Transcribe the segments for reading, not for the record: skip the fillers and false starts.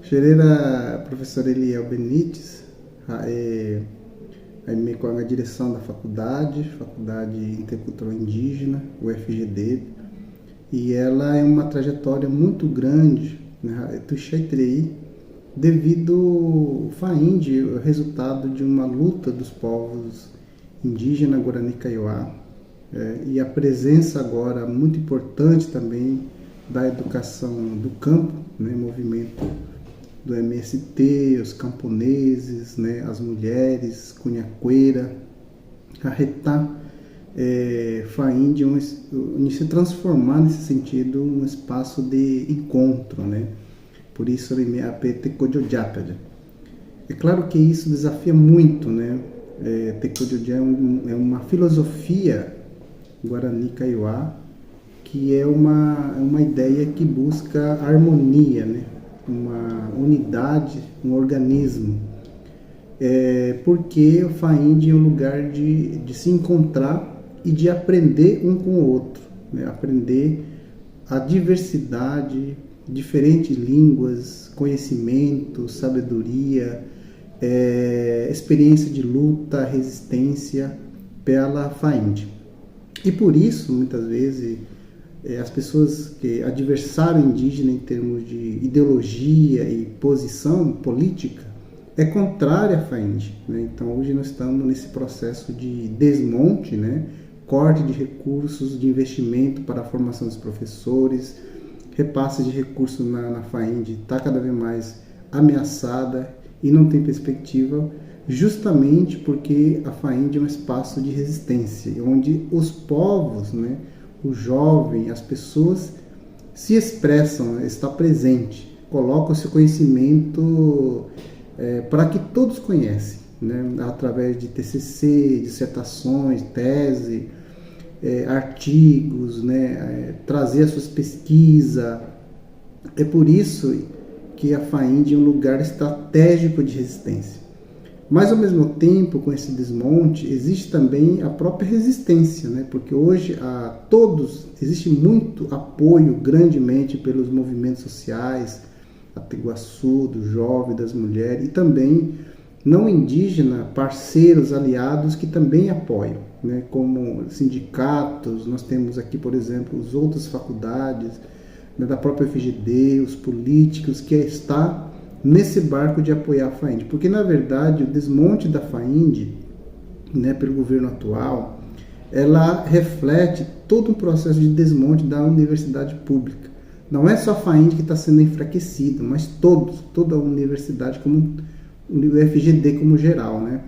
Xerera, professor Eliel Benites, com a direção da Faculdade Intercultural Indígena, UFGD, e ela é uma trajetória muito grande, né, devido ao FAIND, o resultado de uma luta dos povos indígena Guarani Kaiowá, e a presença agora muito importante também da educação do campo, né, movimento do MST, os camponeses, né, as mulheres, Cunhaqueira, Arretá, FAIND, se transformar nesse sentido um espaço de encontro, né? Por isso é claro que isso desafia muito, né? Tekojojá é uma filosofia Guarani Kaiowá, que é uma ideia que busca harmonia, né? Uma unidade, um organismo, porque o FAIND é um lugar de se encontrar e de aprender um com o outro, né? Aprender a diversidade, diferentes línguas, conhecimento, sabedoria, experiência de luta, resistência pela FAIND. E por isso, muitas vezes, as pessoas que adversário indígena em termos de ideologia e posição política é contrária à FAIND, né? Então hoje nós estamos nesse processo de desmonte, né? Corte de recursos de investimento para a formação dos professores, repasse de recursos na FAIND está cada vez mais ameaçada e não tem perspectiva, justamente porque a FAIND é um espaço de resistência, onde os povos, né, o jovem, as pessoas se expressam, né, está presente, colocam o seu conhecimento para que todos conhecem, né, através de TCC, dissertações, tese, artigos, né, trazer as suas pesquisas. É por isso que a FAIND é um lugar estratégico de resistência. Mas, ao mesmo tempo, com esse desmonte, existe também a própria resistência, né? Porque hoje existe muito apoio grandemente pelos movimentos sociais, Ateguaçu, do jovem, das mulheres, e também não indígena, parceiros, aliados que também apoiam, né? Como sindicatos, nós temos aqui, por exemplo, as outras faculdades, né, da própria FGD, os políticos, que está nesse barco de apoiar a FAIND, porque na verdade o desmonte da FAIND, né, pelo governo atual, ela reflete todo um processo de desmonte da universidade pública. Não é só a FAIND que está sendo enfraquecida, mas toda a universidade, como o FGD como geral, né?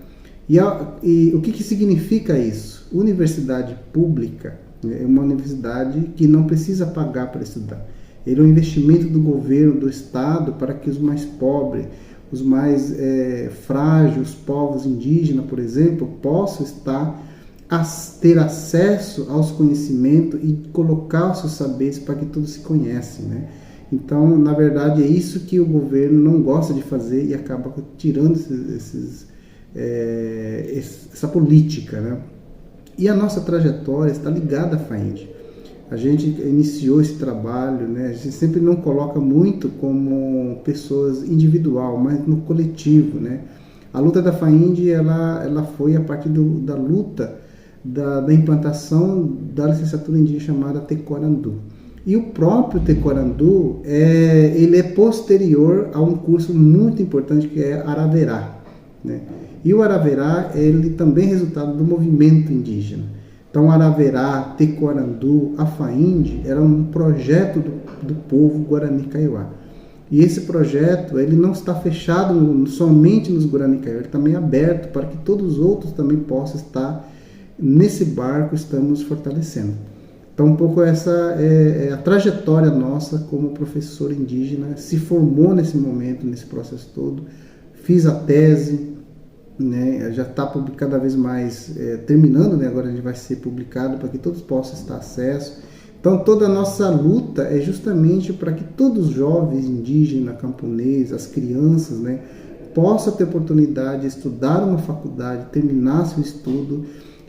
E o que significa isso? Universidade pública, né, é uma universidade que não precisa pagar para estudar. Ele é um investimento do governo, do Estado, para que os mais pobres, os mais frágeis, os povos indígenas, por exemplo, possam ter acesso aos conhecimentos e colocar os seus saberes para que todos se conhecem, né? Então, na verdade, é isso que o governo não gosta de fazer e acaba tirando essa política, né? E a nossa trajetória está ligada à FAIND. A gente iniciou esse trabalho, né? A gente sempre não coloca muito como pessoas individual, mas no coletivo, né? A luta da FAIND, ela foi a partir da luta da implantação da licenciatura indígena chamada Tecorandu. E o próprio Tecorandu, ele é posterior a um curso muito importante que é Araverá, né? E o Araverá, ele também é resultado do movimento indígena. Então, Araverá, Tecorandu, a FAIND era um projeto do povo Guarani Kaiowá. E esse projeto, ele não está fechado somente nos Guarani Kaiowá, ele também é aberto para que todos os outros também possam estar nesse barco, estamos fortalecendo. Então, um pouco essa é a trajetória nossa como professor indígena, se formou nesse momento, nesse processo todo, fiz a tese, né, já está cada vez mais terminando, né, agora a gente vai ser publicado para que todos possam estar acesso. Então toda a nossa luta é justamente para que todos os jovens indígenas, camponeses, as crianças, né, possam ter oportunidade de estudar uma faculdade, terminar seu estudo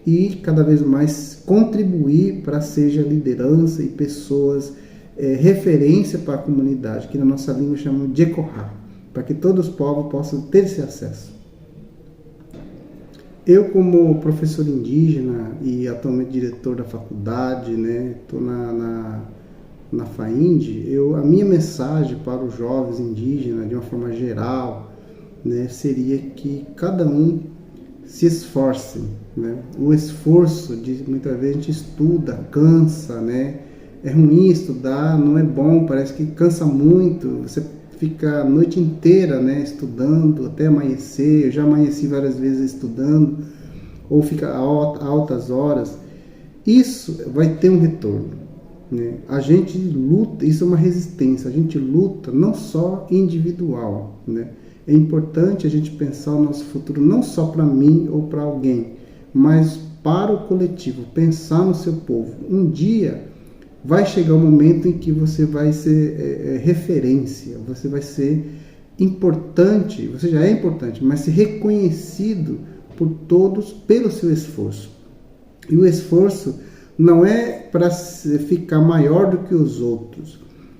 e cada vez mais contribuir para seja liderança e pessoas referência para a comunidade, que na nossa língua chamamos de Ecohá. para que todos os povos possam ter esse acesso. Eu, como professor indígena e atualmente diretor da faculdade, né, estou na FAIND, a minha mensagem para os jovens indígenas, de uma forma geral, né, seria que cada um se esforce, né? O esforço, muitas vezes a gente estuda, cansa, né? É ruim estudar, não é bom, parece que cansa muito, você fica a noite inteira, né, estudando até amanhecer. Eu já amanheci várias vezes estudando, ou fica altas horas. Isso vai ter um retorno, né? A gente luta, isso é uma resistência, a gente luta não só individual, né? É importante a gente pensar o nosso futuro não só para mim ou para alguém, mas para o coletivo, pensar no seu povo. Um dia vai chegar o momento em que você vai ser referência, você vai ser importante, você já é importante, mas ser reconhecido por todos pelo seu esforço. E o esforço não é para ficar maior do que os outros.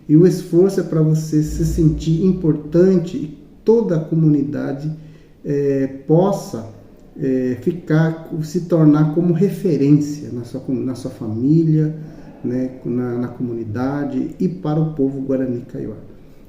E o esforço é para você se sentir importante e toda a comunidade possa se tornar como referência na sua família, né, na comunidade e para o povo Guarani Kaiowá.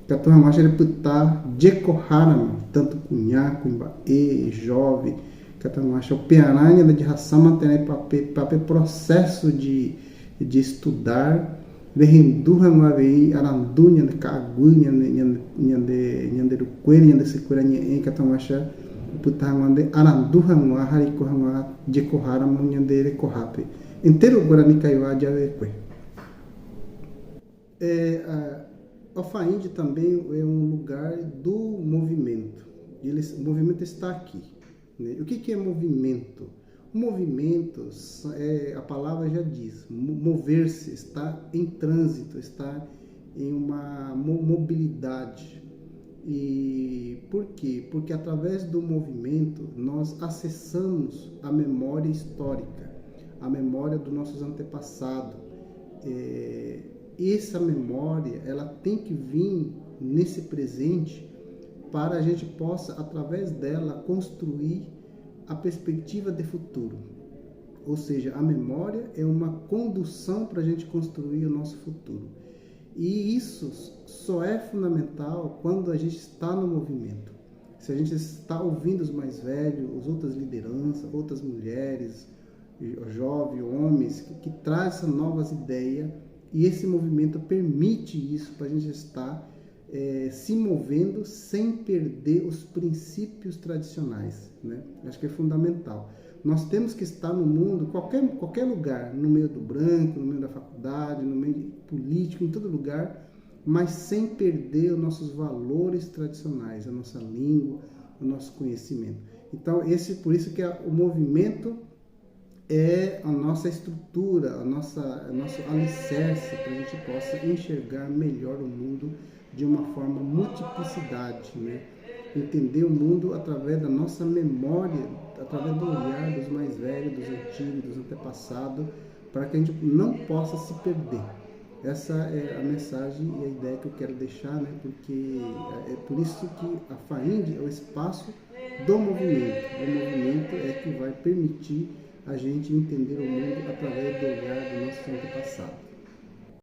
Katuhamacha ele putar Jekoharama, tanto cunhá, cunhaê, jovem, Katuhamacha o pearanha de raça manter para processo de estudar, verrenduha mavei arandunya de cagunya nyande do coelho nyande secura em Katuhamacha putar mande aranduha mua harikohama Jekoharama nyande rekohape inteiro Guarani Kaiowá de Aveque. A FAIND também é um lugar do movimento. O movimento está aqui, né? O que é movimento? O movimento, a palavra já diz, mover-se, está em trânsito, está em uma mobilidade. E por quê? Porque através do movimento nós acessamos a memória histórica, a memória dos nossos antepassados. Essa memória, ela tem que vir nesse presente para a gente possa, através dela, construir a perspectiva de futuro. Ou seja, a memória é uma condução para a gente construir o nosso futuro. E isso só é fundamental quando a gente está no movimento. Se a gente está ouvindo os mais velhos, as outras lideranças, outras mulheres, jovens, homens, que trazem essas novas ideias, e esse movimento permite isso para a gente estar se movendo sem perder os princípios tradicionais, né? Acho que é fundamental. Nós temos que estar no mundo, qualquer lugar, no meio do branco, no meio da faculdade, no meio político, em todo lugar, mas sem perder os nossos valores tradicionais, a nossa língua, o nosso conhecimento. Então, por isso que o movimento é a nossa estrutura, nosso alicerce para a gente possa enxergar melhor o mundo de uma forma multiplicidade, né? Entender o mundo através da nossa memória, através do olhar dos mais velhos, dos antigos, dos antepassados, para que a gente não possa se perder. Essa é a mensagem e a ideia que eu quero deixar, né? Porque é por isso que a FAIND é o espaço do movimento. O movimento é que vai permitir a gente entender o mundo através do olhar do nosso antepassado.